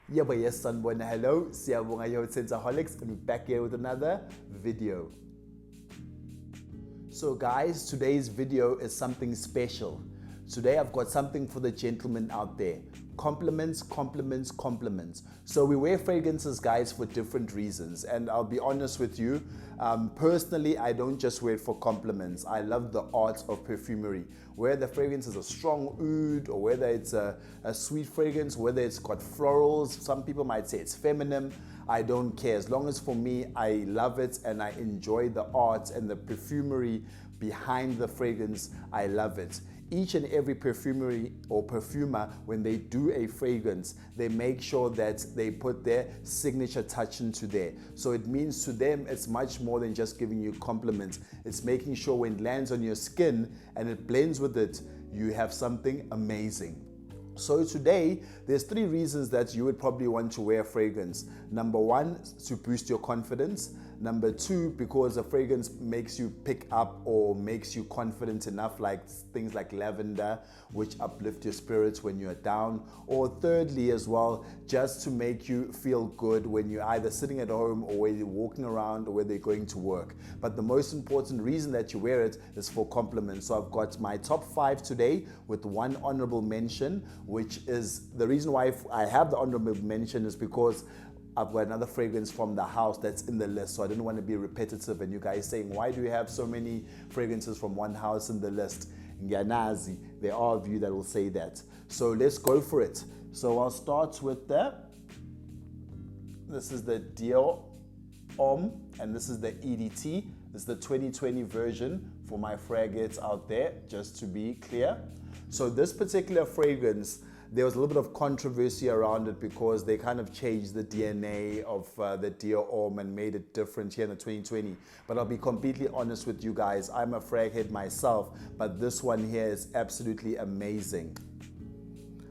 Yeah, but yes, Sanbona, hello. Siyabonga yo Sensaholics, and we're back here with another video. So guys, today's video is something special. Today I've got something for the gentlemen out there. Compliments, compliments, compliments. So we wear fragrances, guys, for different reasons. And I'll be honest with you, personally, I don't just wear it for compliments. I love the art of perfumery. Whether the fragrance is a strong oud, or whether it's a sweet fragrance, whether it's got florals, some people might say it's feminine. I don't care. As long as for me, I love it and I enjoy the art and the perfumery behind the fragrance, I love it. Each and every perfumery or perfumer, when they do a fragrance, they make sure that they put their signature touch into there. So it means to them, it's much more than just giving you compliments. It's making sure when it lands on your skin and it blends with it, you have something amazing. So today, there's 3 reasons that you would probably want to wear a fragrance. Number 1, to boost your confidence. Number 2, because a fragrance makes you pick up or makes you confident enough, like things like lavender, which uplift your spirits when you're down. Or thirdly as well, just to make you feel good when you're either sitting at home or when you're walking around or whether you're going to work. But the most important reason that you wear it is for compliments. So I've got my top 5 today with 1 honorable mention, which is the reason why I have the honorable mention is because I've got another fragrance from the house that's in the list, so I didn't want to be repetitive and you guys saying, why do you have so many fragrances from one house in the list? Ngiyanazi, there are of you that will say that. So let's go for it. So I'll start with this is the Dior Homme, and this is the EDT. This is the 2020 version for my fragrances out there, just to be clear. So this particular fragrance, there was a little bit of controversy around it because they kind of changed the DNA of the Dior Homme and made it different here in the 2020. But I'll be completely honest with you guys, I'm a frag head myself, but this one here is absolutely amazing.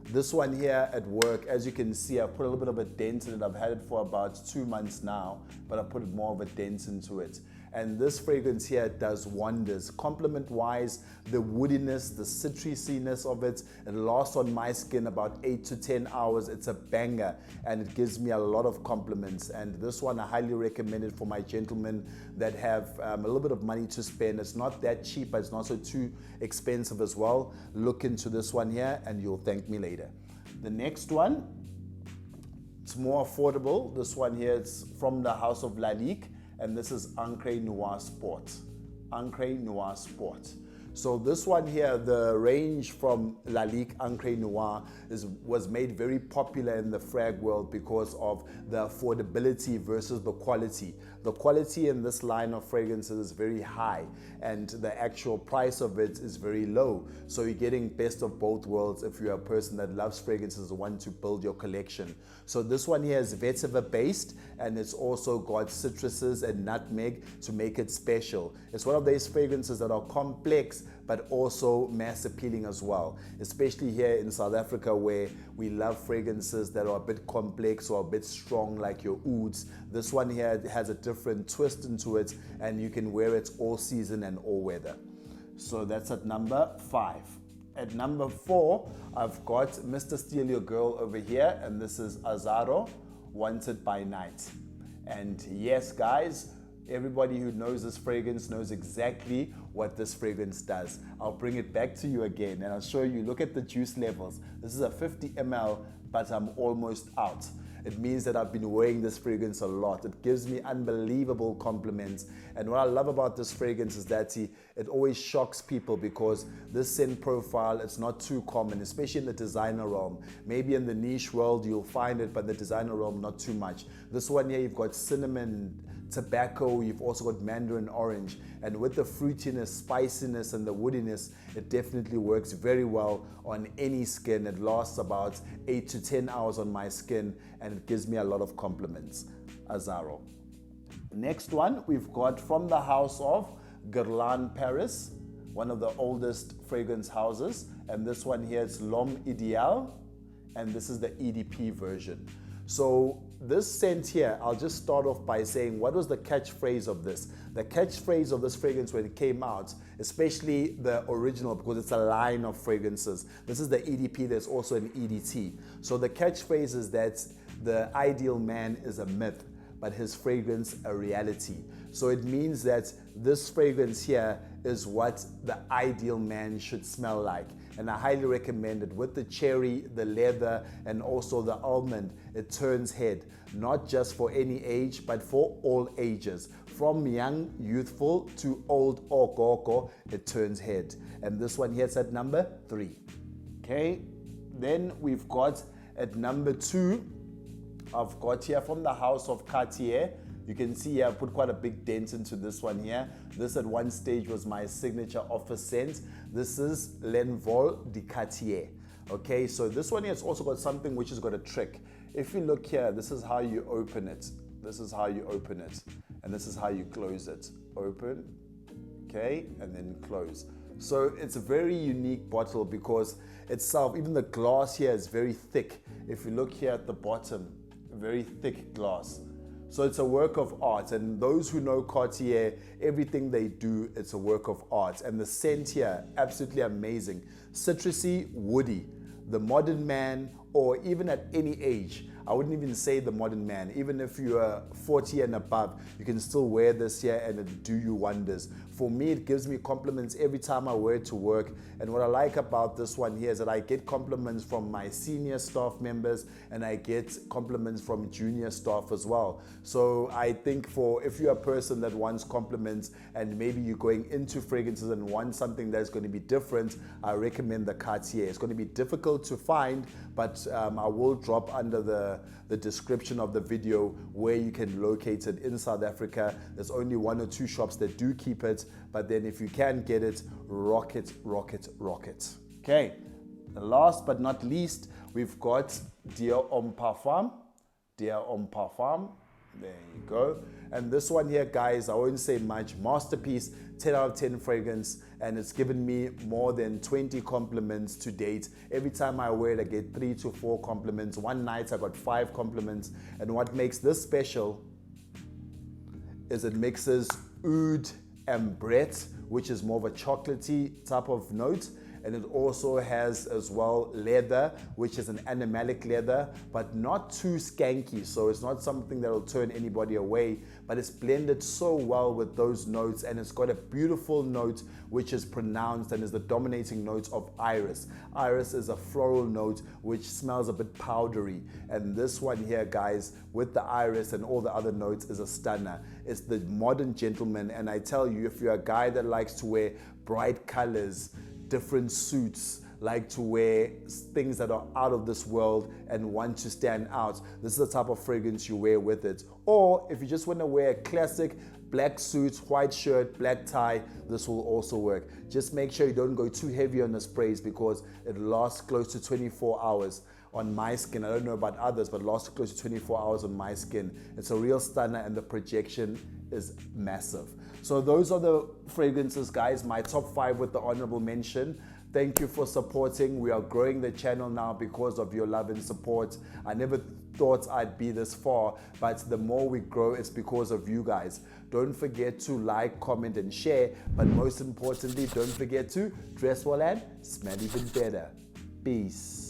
This one here at work, as you can see, I put a little bit of a dent in it. I've had it for about 2 months now, but I put more of a dent into it. And this fragrance here does wonders. Compliment-wise, the woodiness, the citrusiness of it, it lasts on my skin about 8 to 10 hours. It's a banger, and it gives me a lot of compliments. And this one, I highly recommend it for my gentlemen that have a little bit of money to spend. It's not that cheap, but it's not so too expensive as well. Look into this one here, and you'll thank me later. The next one, it's more affordable. This one here, it's from the house of Lalique. And this is Ancre Noir Sport. Ancre Noir Sport. So this one here, the range from Lalique Ancre Noir was made very popular in the frag world because of the affordability versus the quality. The quality in this line of fragrances is very high and the actual price of it is very low. So you're getting best of both worlds if you're a person that loves fragrances and want to build your collection. So this one here is vetiver based, and it's also got citruses and nutmeg to make it special. It's one of those fragrances that are complex but also mass appealing as well, especially here in South Africa where we love fragrances that are a bit complex or a bit strong like your ouds. This one here has a different twist into it and you can wear it all season and all weather. So that's at number 5. At number 4, I've got Mr. Steal Your Girl over here, and this is Azzaro, Wanted by Night. And yes guys, everybody who knows this fragrance knows exactly what this fragrance does. I'll bring it back to you again and I'll show you. Look at the juice levels. This is a 50 ml, but I'm almost out. It means that I've been wearing this fragrance a lot. It gives me unbelievable compliments. And what I love about this fragrance is that it always shocks people because this scent profile, it's not too common, especially in the designer realm. Maybe in the niche world you'll find it, but in the designer realm, not too much. This one here, you've got cinnamon, tobacco, you've also got mandarin orange, and with the fruitiness, spiciness and the woodiness, it definitely works very well on any skin. It lasts about 8 to 10 hours on my skin and it gives me a lot of compliments. Azzaro. Next one we've got from the house of Guerlain Paris, one of the oldest fragrance houses, and this one here is L'Homme Idéal, and this is the EDP version. So this scent here, I'll just start off by saying, what was the catchphrase of this? The catchphrase of this fragrance when it came out, especially the original, because it's a line of fragrances. This is the EDP, there's also an EDT. So the catchphrase is that the ideal man is a myth, but his fragrance a reality. So it means that this fragrance here is what the ideal man should smell like. And I highly recommend it. With the cherry, the leather, and also the almond, it turns head, not just for any age, but for all ages. From young, youthful to old okoko, it turns head. And this one here is at number 3. Okay, then we've got at number 2, I've got here from the house of Cartier. You can see here I put quite a big dent into this one here. This at one stage was my signature office scent. This is L'Envol de Cartier. Okay, so this one here has also got something which has got a trick. If you look here, this is how you open it. This is how you open it. And this is how you close it. Open, okay, and then close. So it's a very unique bottle because itself, even the glass here is very thick. If you look here at the bottom, very thick glass. So it's a work of art, and those who know Cartier, everything they do, it's a work of art. And the scent here, absolutely amazing. Citrusy, woody. The modern man, or even at any age, I wouldn't even say the modern man. Even if you are 40 and above, you can still wear this here and it do you wonders. For me, it gives me compliments every time I wear it to work. And what I like about this one here is that I get compliments from my senior staff members and I get compliments from junior staff as well. So I think if you're a person that wants compliments and maybe you're going into fragrances and want something that's going to be different, I recommend the Cartier. It's going to be difficult to find, but I will drop under the description of the video where you can locate it in South Africa. There's only 1 or 2 shops that do keep it, but then if you can get it, rock it, rock it, rock it. Okay, last but not least, we've got Dior Homme Parfum. Dior Homme Parfum. There you go. And this one here, guys, I won't say much. Masterpiece, 10 out of 10 fragrance, and it's given me more than 20 compliments to date. Every time I wear it, I get 3 to 4 compliments. One night I got 5 compliments. And what makes this special is it mixes oud and brett, which is more of a chocolatey type of note. And it also has as well leather, which is an animalic leather, but not too skanky. So it's not something that will turn anybody away, but it's blended so well with those notes, and it's got a beautiful note which is pronounced and is the dominating note of iris. Iris is a floral note which smells a bit powdery. And this one here, guys, with the iris and all the other notes is a stunner. It's the modern gentleman, and I tell you, if you're a guy that likes to wear bright colors, different suits, like to wear things that are out of this world and want to stand out, this is the type of fragrance you wear with it. Or if you just want to wear a classic black suit, white shirt, black tie, this will also work. Just make sure you don't go too heavy on the sprays because it lasts close to 24 hours on my skin. I don't know about others, but lasts close to 24 hours on my skin. It's a real stunner and the projection is massive. So those are the fragrances, guys, my top 5 with the honorable mention. Thank you for supporting. We are growing the channel now because of your love and support. I never thought I'd be this far, but the more we grow, it's because of you guys. Don't forget to like, comment, and share, but most importantly, don't forget to dress well and smell even better. Peace.